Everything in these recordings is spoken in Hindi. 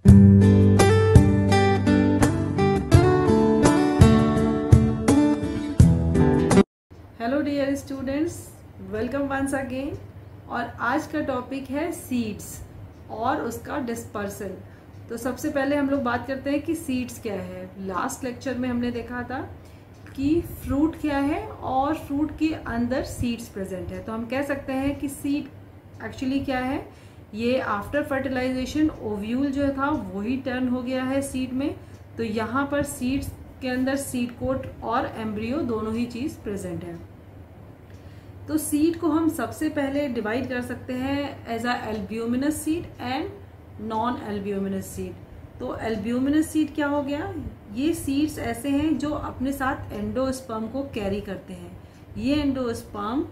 Hello dear students, welcome once again. और आज का टॉपिक है सीड्स और उसका डिस्पर्सल। तो सबसे पहले हम लोग बात करते हैं कि सीड्स क्या है। लास्ट लेक्चर में हमने देखा था कि फ्रूट क्या है और फ्रूट के अंदर सीड्स प्रेजेंट है। तो हम कह सकते हैं कि सीड एक्चुअली क्या है। ये आफ्टर फर्टिलाइजेशन ओव्यूल जो था वही टर्न हो गया है सीड में। तो यहाँ पर सीड्स के अंदर सीड कोट और एम्ब्रियो दोनों ही चीज प्रेजेंट है। तो सीड को हम सबसे पहले डिवाइड कर सकते हैं as a albuminous seed and non albuminous seed. तो एल्ब्यूमिनस सीड क्या हो गया, ये सीड्स ऐसे हैं जो अपने साथ एंडोस्पर्म को कैरी करते हैं। ये एंडोस्पर्म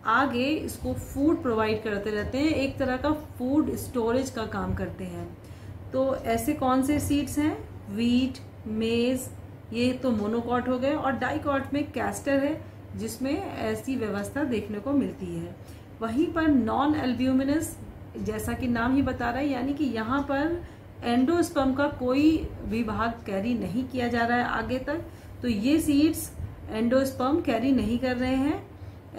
आगे इसको फूड प्रोवाइड करते रहते हैं, एक तरह का फूड स्टोरेज का काम करते हैं। तो ऐसे कौन से सीड्स हैं, वीट, मेज, ये तो मोनोकॉट हो गए, और डाइकॉट में कैस्टर है जिसमें ऐसी व्यवस्था देखने को मिलती है। वहीं पर नॉन एल्ब्यूमिनस, जैसा कि नाम ही बता रहा है, यानी कि यहाँ पर एंडोस्पर्म का कोई भी भाग कैरी नहीं किया जा रहा है आगे तक। तो ये सीड्स एंडोस्पर्म कैरी नहीं कर रहे हैं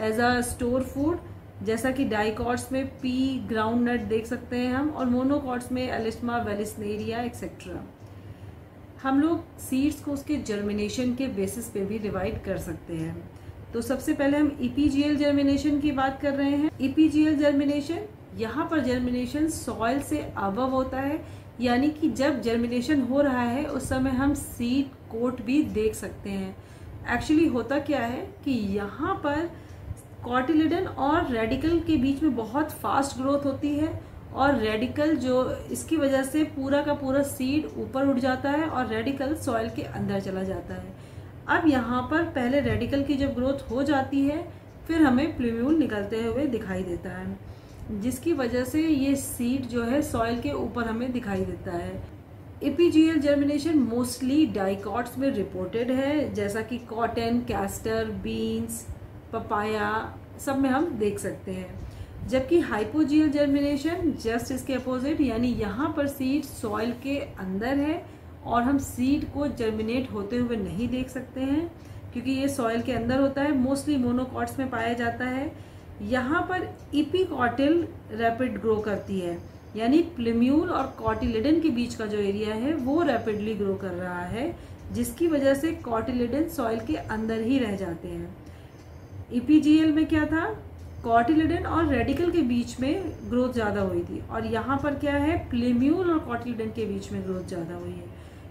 एज अ स्टोर फूड, जैसा कि डाइकॉट्स में पी, ग्राउंड नट देख सकते हैं हम, और मोनोकॉट्स में एलिस्मा, वेलिस्नेरिया एक्सेट्रा। हम लोग सीड्स को उसके जर्मिनेशन के बेसिस पे भी डिवाइड कर सकते हैं। तो सबसे पहले हम इपीजीएल जर्मिनेशन की बात कर रहे हैं। इपीजीएल जर्मिनेशन, यहाँ पर जर्मिनेशन सॉइल से अबव होता है, यानी कि जब जर्मिनेशन हो रहा है उस समय हम सीड कोट भी देख सकते हैं। एक्चुअली होता क्या है कि यहाँ पर कॉटिलिडन और रेडिकल के बीच में बहुत फास्ट ग्रोथ होती है, और रेडिकल जो इसकी वजह से पूरा का पूरा सीड ऊपर उठ जाता है और रेडिकल सॉइल के अंदर चला जाता है। अब यहाँ पर पहले रेडिकल की जब ग्रोथ हो जाती है फिर हमें प्लूम्यूल निकलते हुए दिखाई देता है, जिसकी वजह से ये सीड जो है सॉइल के ऊपर हमें दिखाई देता है। इपीजीएल जर्मिनेशन मोस्टली डाइकॉट्स में रिपोर्टेड है, जैसा कि कॉटन, कैस्टर, बीन्स, पपाया, सब में हम देख सकते हैं। जबकि हाइपोजीएल जर्मिनेशन जस्ट इसके अपोजिट, यानी यहाँ पर सीड सॉइल के अंदर है और हम सीड को जर्मिनेट होते हुए नहीं देख सकते हैं, क्योंकि ये सॉइल के अंदर होता है, मोस्टली मोनोकॉट्स में पाया जाता है। यहाँ पर इपीकॉटिल रैपिड ग्रो करती है, यानी प्लूम्यूल और कॉटिलिडन के बीच का जो एरिया है वो रैपिडली ग्रो कर रहा है, जिसकी वजह से कॉटिलिडन सॉइल के अंदर ही रह जाते हैं। इपीजीएल में क्या था, कॉटिलिडन और रेडिकल के बीच में ग्रोथ ज्यादा हुई थी, और यहाँ पर क्या है, प्लूम्यूल और कॉटिलिडन के बीच में ग्रोथ ज्यादा हुई है।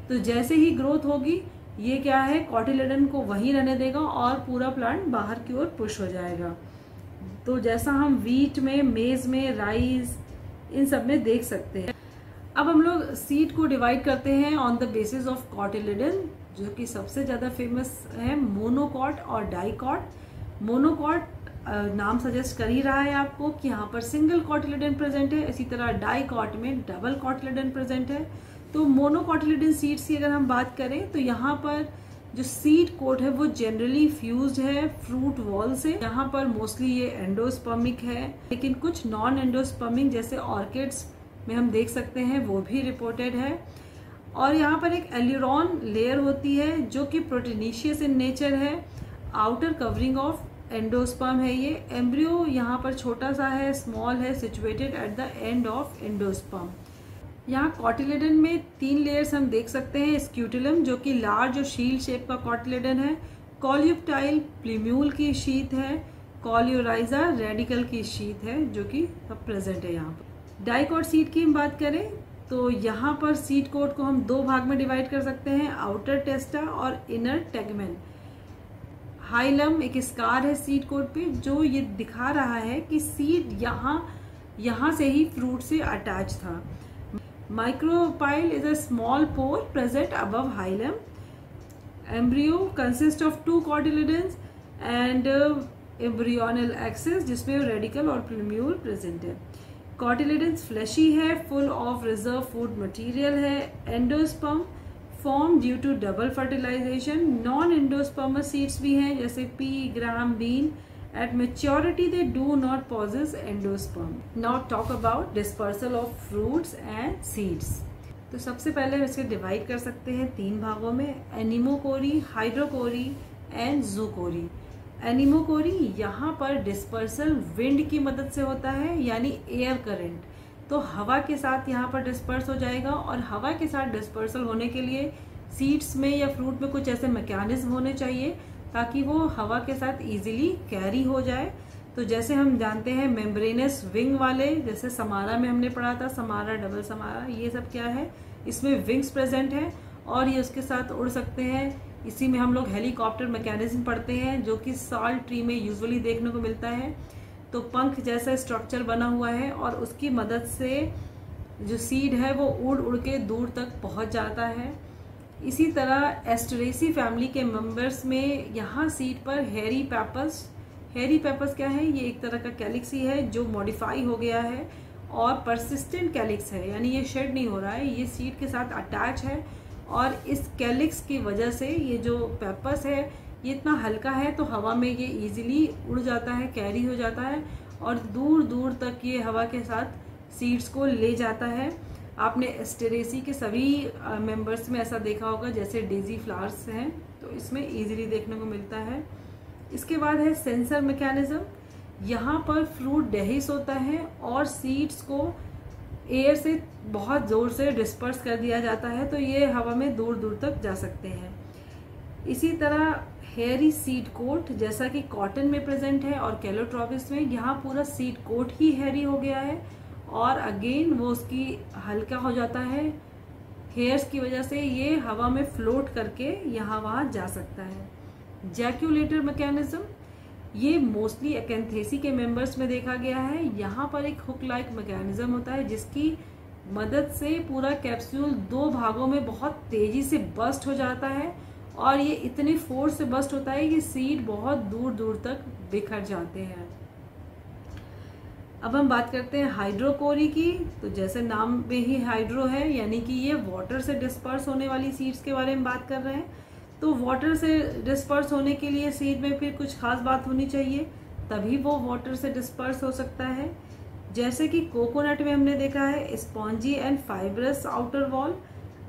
तो जैसे ही ग्रोथ होगी ये क्या है, कॉटिलिडन को वहीं रहने देगा और पूरा प्लांट बाहर की ओर पुश हो जाएगा। तो जैसा हम वीट में, मेज में, राइस, इन सब में देख सकते हैं। अब हम लोग सीड को डिवाइड करते हैं on the basis of cotyledon, जो कि सबसे ज्यादा फेमस है मोनोकॉट और डाइकॉट। मोनोकॉट नाम सजेस्ट कर ही रहा है आपको कि यहाँ पर सिंगल कॉटिलिडन प्रेजेंट है, इसी तरह डाइकॉट में डबल कॉटिलिडन प्रेजेंट है। तो मोनोकॉटिलिडन सीड्स की अगर हम बात करें तो यहाँ पर जो सीड कोट है वो जनरली फ्यूज्ड है फ्रूट वॉल से। यहाँ पर मोस्टली ये एंडोस्पर्मिक है, लेकिन कुछ नॉन एंडोस्पर्मिक जैसे ऑर्किड्स में हम देख सकते हैं वो भी रिपोर्टेड है। और यहाँ पर एक एल्यूरॉन लेयर होती है जो कि प्रोटीनिशियस इन नेचर है, आउटर कवरिंग ऑफ एंडोस्पर्म है। ये एम्ब्रियो यहाँ पर छोटा सा है, स्मॉल है, situated at the end of endosperm. यहाँ कॉटिलिडन में 3 लेयर्स हम देख सकते हैं। स्क्यूटिलम जो कि लार्ज और शील्ड शेप का कॉटिलिडन है, कॉल्यूप्टाइल प्लूम्यूल की शीथ है, कॉल्यूराइजा रेडिकल की शीथ है जो कि सब प्रेजेंट है यहाँ पर। डाइकॉट सीड की हम बात करें तो यहाँ पर सीड कोट को हम 2 भाग में डिवाइड कर सकते हैं, आउटर टेस्टा और इनर टेगमेन। हाइलम एक स्कार है सीड कोट पे जो ये दिखा रहा है कि सीड यहाँ से ही फ्रूट से अटैच था। Micropyle is a small pore present above hilum. Embryo consist of 2 cotyledons and embryonal axis, जिसमें रेडिकल और प्लूम्यूल प्रेजेंट है। कॉटिलिडन्स फ्लैशी है, full of reserve food material है। Endosperm form due to double fertilisation. Non endospermous seeds भी हैं जैसे pea, gram, bean. At maturity, they do not possess endosperm. Now talk about dispersal of fruits and seeds. तो सबसे पहले हम इसके डिवाइड कर सकते हैं 3 भागों में, एनिमोकोरी, हाइड्रोकोरी एंड जूकोरी। एनिमोकोरी यहाँ पर डिस्पर्सल विंड की मदद से होता है, यानी एयर करंट। तो हवा के साथ यहाँ पर डिस्पर्स हो जाएगा, और हवा के साथ डिस्पर्सल होने के लिए सीड्स में या फ्रूट में कुछ ऐसे मैकेनिज्म होने चाहिए ताकि वो हवा के साथ इजीली कैरी हो जाए। तो जैसे हम जानते हैं मेम्ब्रेनस विंग वाले, जैसे समारा में हमने पढ़ा था, समारा, डबल समारा, ये सब क्या है, इसमें विंग्स प्रेजेंट है और ये उसके साथ उड़ सकते हैं। इसी में हम लोग हेलीकॉप्टर मैकेनिज्म पढ़ते हैं जो कि साल्ट ट्री में यूजुअली देखने को मिलता है। तो पंख जैसा स्ट्रक्चर बना हुआ है और उसकी मदद से जो सीड है वो उड़ उड़ के दूर तक पहुंच जाता है। इसी तरह एस्टरेसी फैमिली के मेंबर्स में यहाँ सीड पर हेरी पेपर्स क्या है, ये एक तरह का कैलिक्स ही है जो मॉडिफाई हो गया है और परसिस्टेंट कैलिक्स है, यानी ये शेड नहीं हो रहा है, ये सीड के साथ अटैच है। और इस कैलिक्स की वजह से ये जो पेपर्स है ये इतना हल्का है तो हवा में ये इजीली उड़ जाता है, कैरी हो जाता है और दूर दूर तक ये हवा के साथ सीड्स को ले जाता है। आपने एस्टेरेसी के सभी मेंबर्स में ऐसा देखा होगा, जैसे डेजी फ्लावर्स हैं तो इसमें इजीली देखने को मिलता है। इसके बाद है सेंसर मैकेनिज्म। यहाँ पर फ्रूट डेहिस होता है और सीड्स को एयर से बहुत जोर से डिस्पर्स कर दिया जाता है, तो ये हवा में दूर दूर तक जा सकते हैं। इसी तरह हेयरी सीड कोट, जैसा कि कॉटन में प्रेजेंट है और कैलोट्रॉपिस में, यहाँ पूरा सीड कोट ही हेयरी हो गया है और अगेन वो उसकी हल्का हो जाता है। हेयर्स की वजह से ये हवा में फ्लोट करके यहाँ वहाँ जा सकता है। जैक्यूलेटर मैकेनिज्म, ये मोस्टली एकेंथेसी के मेंबर्स में देखा गया है। यहाँ पर एक हुक लाइक मैकेनिज्म होता है जिसकी मदद से पूरा कैप्सूल 2 भागों में बहुत तेजी से बस्ट हो जाता है और ये इतनी फोर्स से बस्ट होता है कि सीड बहुत दूर दूर तक बिखर जाते हैं। अब हम बात करते हैं हाइड्रोकोरी की। तो जैसे नाम में ही हाइड्रो है, यानी कि ये वाटर से डिस्पर्स होने वाली सीड्स के बारे में बात कर रहे हैं। तो वाटर से डिस्पर्स होने के लिए सीड में फिर कुछ खास बात होनी चाहिए, तभी वो वाटर से डिस्पर्स हो सकता है। जैसे कि कोकोनट में हमने देखा है spongy and fibrous outer wall.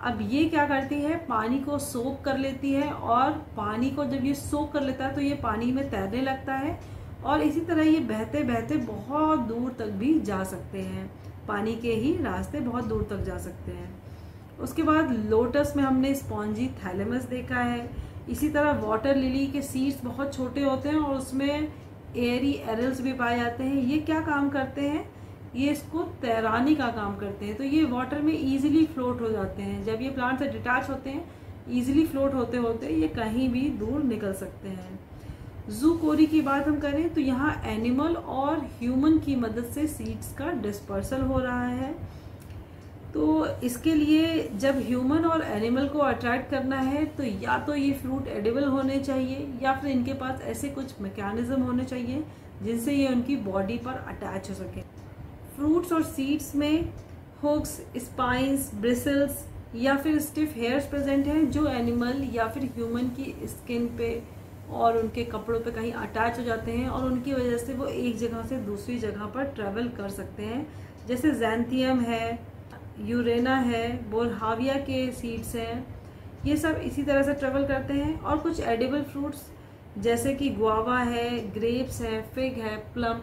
अब ये क्या करती है, पानी को सोक कर लेती है और पानी को जब ये सोक कर लेता है तो ये पानी में तैरने लगता है और इसी तरह ये बहते बहते बहुत दूर तक भी जा सकते हैं, पानी के ही रास्ते बहुत दूर तक जा सकते हैं। उसके बाद लोटस में हमने स्पॉन्जी थैलेमस देखा है। इसी तरह वाटर लिली के सीड्स बहुत छोटे होते हैं और उसमें एयरी एरल्स भी पाए जाते हैं। ये क्या काम करते हैं, ये इसको तैराने का काम करते हैं। तो ये वाटर में इजीली फ्लोट हो जाते हैं, जब ये प्लांट से डिटैच होते हैं इजीली फ्लोट होते होते ये कहीं भी दूर निकल सकते हैं। जूकोरी की बात हम करें तो यहाँ एनिमल और ह्यूमन की मदद से सीड्स का डिस्पर्सल हो रहा है। तो इसके लिए जब ह्यूमन और एनिमल को अट्रैक्ट करना है तो या तो ये फ्रूट एडिबल होने चाहिए या फिर इनके पास ऐसे कुछ मैकेनिज्म होने चाहिए जिनसे ये उनकी बॉडी पर अटैच हो सके। फ्रूट्स और सीड्स में हुक्स, स्पाइंस, ब्रिसल्स या फिर स्टिफ हेयर्स प्रेजेंट हैं जो एनिमल या फिर ह्यूमन की स्किन पे और उनके कपड़ों पे कहीं अटैच हो जाते हैं और उनकी वजह से वो एक जगह से दूसरी जगह पर ट्रेवल कर सकते हैं। जैसे जैंथियम है, यूरेना है, बोरहाविया के सीड्स हैं, ये सब इसी तरह से ट्रेवल करते हैं। और कुछ एडिबल फ्रूट्स जैसे कि गुआवा है, ग्रेप्स है, फिग है, प्लम,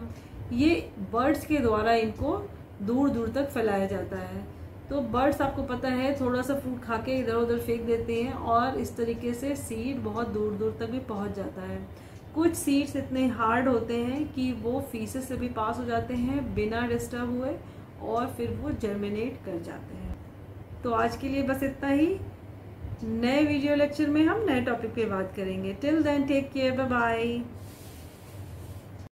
ये बर्ड्स के द्वारा इनको दूर दूर तक फैलाया जाता है। तो बर्ड्स आपको पता है थोड़ा सा फ्रूट खा के इधर उधर फेंक देते हैं और इस तरीके से सीड बहुत दूर दूर तक भी पहुंच जाता है। कुछ सीड्स इतने हार्ड होते हैं कि वो फीसेस से भी पास हो जाते हैं बिना डिस्टर्ब हुए और फिर वो जर्मिनेट कर जाते हैं। तो आज के लिए बस इतना ही। नए वीडियो लेक्चर में हम नए टॉपिक पे बात करेंगे। Till then take care, bye bye.